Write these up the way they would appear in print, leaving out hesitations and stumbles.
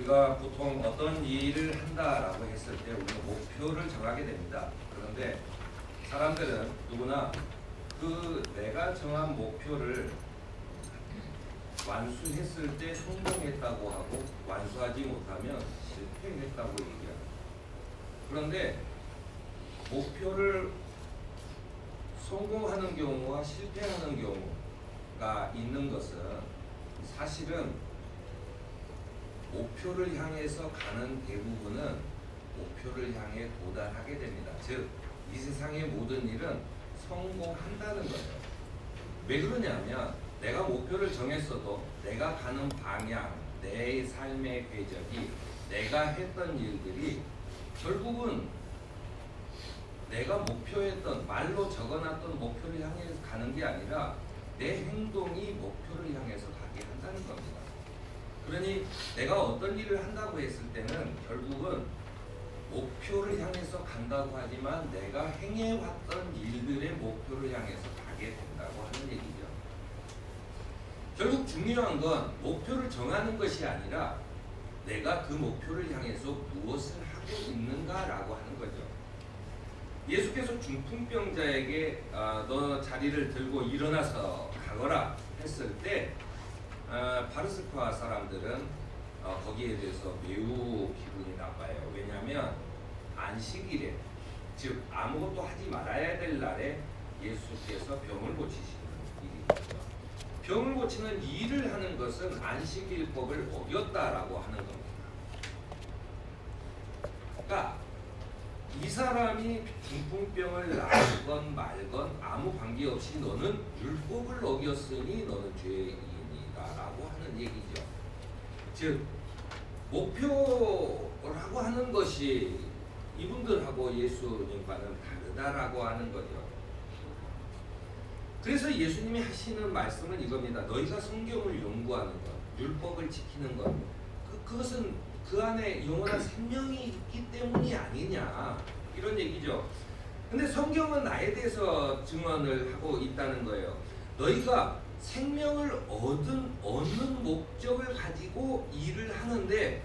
우리가 보통 어떤 일을 한다라고 했을 때 우리는 목표를 정하게 됩니다. 그런데 사람들은 누구나 그 내가 정한 목표를 완수했을 때 성공했다고 하고 완수하지 못하면 실패했다고 얘기합니다. 그런데 목표를 성공하는 경우와 실패하는 경우가 있는 것은 사실은 목표를 향해서 가는 대부분은 목표를 향해 도달하게 됩니다. 즉, 이 세상의 모든 일은 성공한다는 거예요. 왜 그러냐면 내가 목표를 정했어도 내가 가는 방향, 내 삶의 궤적이 내가 했던 일들이 결국은 내가 목표했던 말로 적어놨던 목표를 향해서 가는 게 아니라 내 행동이 목표를 향해서 가게 한다는 겁니다. 그러니 내가 어떤 일을 한다고 했을 때는 결국은 목표를 향해서 간다고 하지만 내가 행해왔던 일들의 목표를 향해서 가게 된다고 하는 얘기죠. 결국 중요한 건 목표를 정하는 것이 아니라 내가 그 목표를 향해서 무엇을 하고 있는가라고 하는 거죠. 예수께서 중풍병자에게 너 자리를 들고 일어나서 가거라 했을 때 바리새파 사람들은 거기에 대해서 매우 기분이 나빠요. 왜냐하면 안식일에, 즉 아무것도 하지 말아야 될 날에 예수께서 병을 고치시는 일이죠. 병을 고치는 일을 하는 것은 안식일법을 어겼다라고 하는 겁니다. 그러니까 이 사람이 중풍병을 나건 말건 아무 관계없이 너는 율법을 어겼으니 너는 죄인이다라고 하는 얘기죠. 즉 목표라고 하는 것이 이분들하고 예수님과는 다르다라고 하는 거죠. 그래서 예수님이 하시는 말씀은 이겁니다. 너희가 성경을 연구하는 것, 율법을 지키는 것, 그것은 그 안에 영원한 생명이 있기 때문이 아니냐, 이런 얘기죠. 근데 성경은 나에 대해서 증언을 하고 있다는 거예요. 너희가 생명을 얻는 목적을 가지고 일을 하는데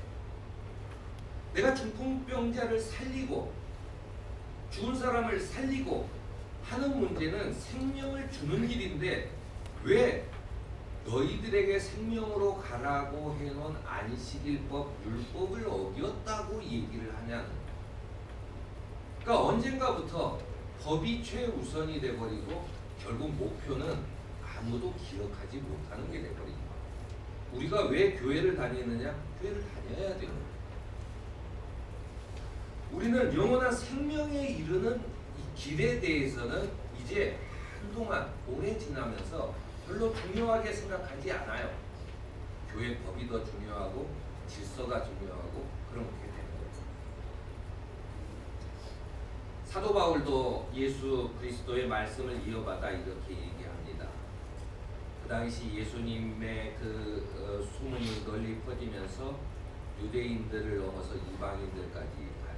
내가 중풍병자를 살리고 죽은 사람을 살리고 하는 문제는 생명을 주는 일인데 왜 너희들에게 생명으로 가라고 해놓은 안식일법, 율법을 어겼다고 얘기를 하냐는. 그러니까 언젠가부터 법이 최우선이 돼버리고 결국 목표는 아무도 기억하지 못하는 게 돼버립니다. 우리가 왜 교회를 다니느냐? 교회를 다녀야 돼요. 우리는 영원한 생명에 이르는 이 길에 대해서는 이제 한동안 오래 지나면서 별로 중요하게 생각하지 않아요. 교회 법이 더 중요하고 질서가 중요하고 그렇게 되는 거죠. 사도 바울도 예수 그리스도의 말씀을 이어받아 이렇게 얘기합니다. 그 당시 예수님의 소문이 널리 퍼지면서 유대인들을 넘어서 이방인들까지 가요.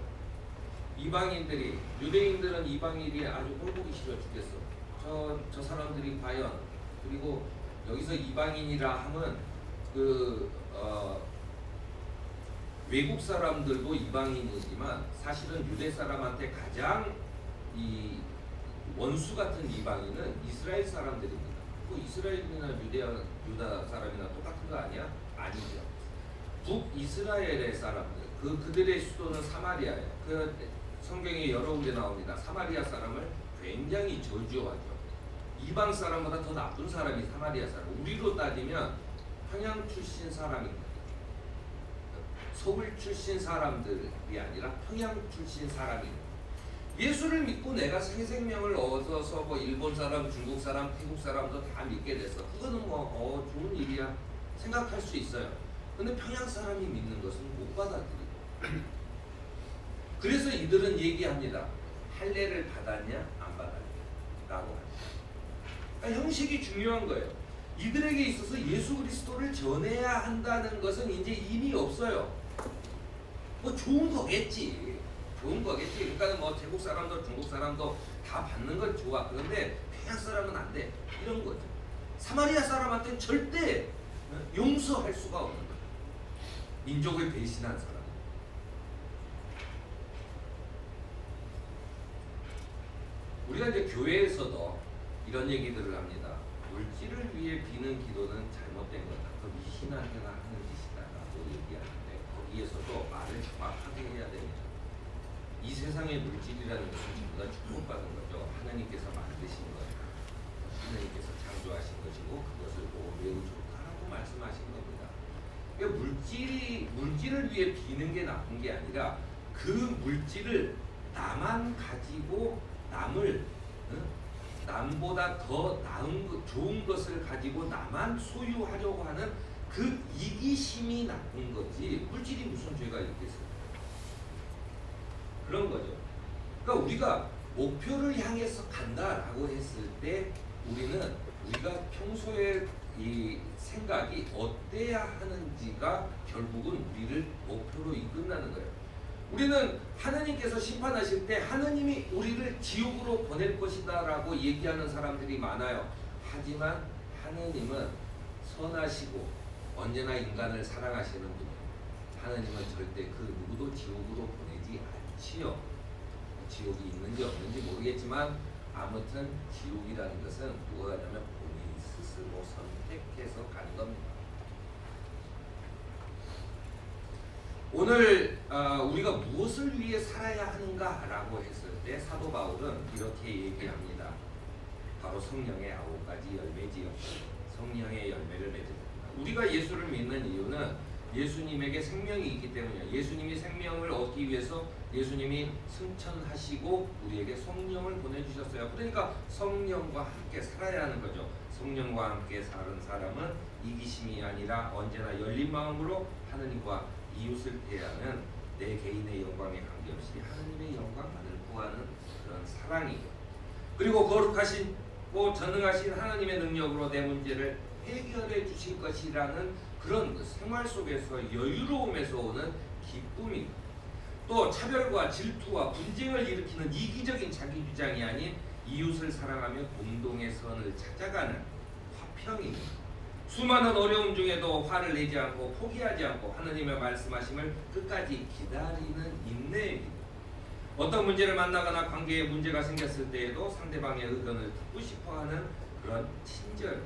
유대인들은 이방인이 아주 꼴보기 싫어 죽겠어. 저 사람들이 과연, 그리고 여기서 이방인이라 하면 외국 사람들도 이방인이지만 사실은 유대 사람한테 가장 이 원수 같은 이방인은 이스라엘 사람들입니다. 이스라엘이나 유다 사람이나 똑같은 거 아니야? 아니죠. 북이스라엘의 사람들, 그들의 수도는 사마리아예요. 성경에 여러 군데 나옵니다. 사마리아 사람을 굉장히 저주하죠. 이방 사람보다 더 나쁜 사람이 사마리아 사람. 우리로 따지면 평양 출신 사람입니다. 서울 출신 사람들이 아니라 평양 출신 사람입니다. 예수를 믿고 내가 새 생명을 얻어서 일본 사람, 중국 사람, 태국 사람도 다 믿게 됐어. 그거는 좋은 일이야 생각할 수 있어요. 근데 평양 사람이 믿는 것은 못 받아들이고 그래서 이들은 얘기합니다. 할례를 받았냐 안 받았냐 라고 합니다. 그러니까 형식이 중요한 거예요. 이들에게 있어서 예수 그리스도를 전해야 한다는 것은 이제 의미 없어요. 좋은 거겠지. 그러니까 태국 사람도 중국 사람도 다 받는 건 좋아. 그런데 평양 사람은 안 돼. 이런 거죠. 사마리아 사람한테는 절대 용서할 수가 없는 거예요. 민족을 배신한 사람. 우리가 이제 교회에서도 이런 얘기들을 합니다. 물질을 위해 비는 기도는 잘못된 거다. 그 미신한테나 하는 짓이다라고 얘기하는데 거기에서도 말을 정확하게 해야 됩니다. 이 세상의 물질이라는 것은 전부 다 축복받은 거죠. 하나님께서 만드신 거예요. 하나님께서 창조하신 것이고 그것을 보고 매우 좋다라고 말씀하신 겁니다. 그러니까 물질을 위해 비는 게 나쁜 게 아니라 그 물질을 나만 가지고 남을 남보다 더 나은 좋은 것을 가지고 나만 소유하려고 하는 그 이기심이 나쁜 거지 물질이 무슨 죄가 있겠어요? 그런 거죠. 그러니까 우리가 목표를 향해서 간다라고 했을 때 우리가 평소에 이 생각이 어때야 하는지가 결국은 우리를 목표로 이끈다는 거예요. 우리는 하나님께서 심판하실 때 하나님이 우리를 지옥으로 보낼 것이다 라고 얘기하는 사람들이 많아요. 하지만 하나님은 선하시고 언제나 인간을 사랑하시는 분이에요. 하나님은 절대 그 누구도 지옥으로 보내지 않지요. 지옥이 있는지 없는지 모르겠지만 아무튼 지옥이라는 것은 누가 하냐면 본인이 스스로 선택해서 가는 겁니다. 오늘 우리가 무엇을 위해 살아야 하는가라고 했을 때 사도 바울은 이렇게 얘기합니다. 바로 성령의 9가지 열매지요. 성령의 열매를 맺은 겁니다. 우리가 예수를 믿는 이유는 예수님에게 생명이 있기 때문이에요. 예수님이 생명을 얻기 위해서 예수님이 승천하시고 우리에게 성령을 보내주셨어요. 그러니까 성령과 함께 살아야 하는 거죠. 성령과 함께 사는 사람은 이기심이 아니라 언제나 열린 마음으로 하느님과 이웃을 대하는 내 개인의 영광에 관계없이 하나님의 영광만을 구하는 그런 사랑이죠. 그리고 거룩하시고 전능하신 하나님의 능력으로 내 문제를 해결해 주실 것이라는 그런 생활 속에서 여유로움에서 오는 기쁨입니다. 또 차별과 질투와 분쟁을 일으키는 이기적인 자기 주장이 아닌 이웃을 사랑하며 공동의 선을 찾아가는 화평입니다. 수많은 어려움 중에도 화를 내지 않고 포기하지 않고 하느님의 말씀하심을 끝까지 기다리는 인내입니다. 어떤 문제를 만나거나 관계에 문제가 생겼을 때에도 상대방의 의견을 듣고 싶어하는 그런 친절.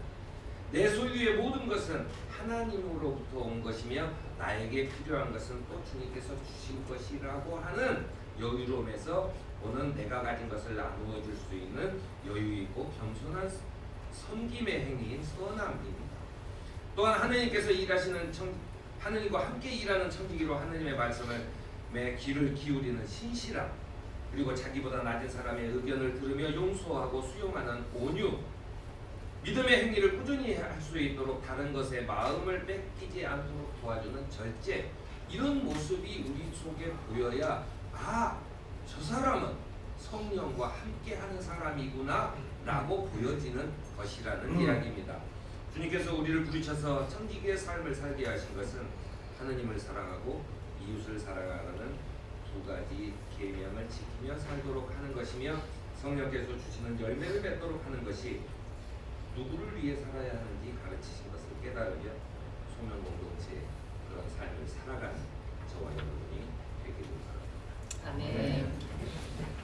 내 소유의 모든 것은 하나님으로부터 온 것이며 나에게 필요한 것은 또 주님께서 주신 것이라고 하는 여유로움에서 오는 내가 가진 것을 나누어 줄 수 있는 여유 있고 겸손한 섬김의 행위인 선함입니다. 또한 하느님께서 하느님과 함께 일하는 청지기로 하느님의 말씀을 귀를 기울이는 신실함, 그리고 자기보다 낮은 사람의 의견을 들으며 용서하고 수용하는 온유, 믿음의 행위를 꾸준히 할 수 있도록 다른 것에 마음을 뺏기지 않도록 도와주는 절제, 이런 모습이 우리 속에 보여야 저 사람은 성령과 함께하는 사람이구나 라고 보여지는 것이라는 이야기입니다. 주님께서 우리를 부르셔서 청지기의 삶을 살게 하신 것은 하느님을 사랑하고 이웃을 사랑하는 두 가지 계명을 지키며 살도록 하는 것이며 성령께서 주시는 열매를 맺도록 하는 것이 누구를 위해 살아야 하는지 가르치신 것을 깨달으며 소명 공동체의 그런 삶을 살아가는 저와 여러분이 되기를 바랍니다. 아멘.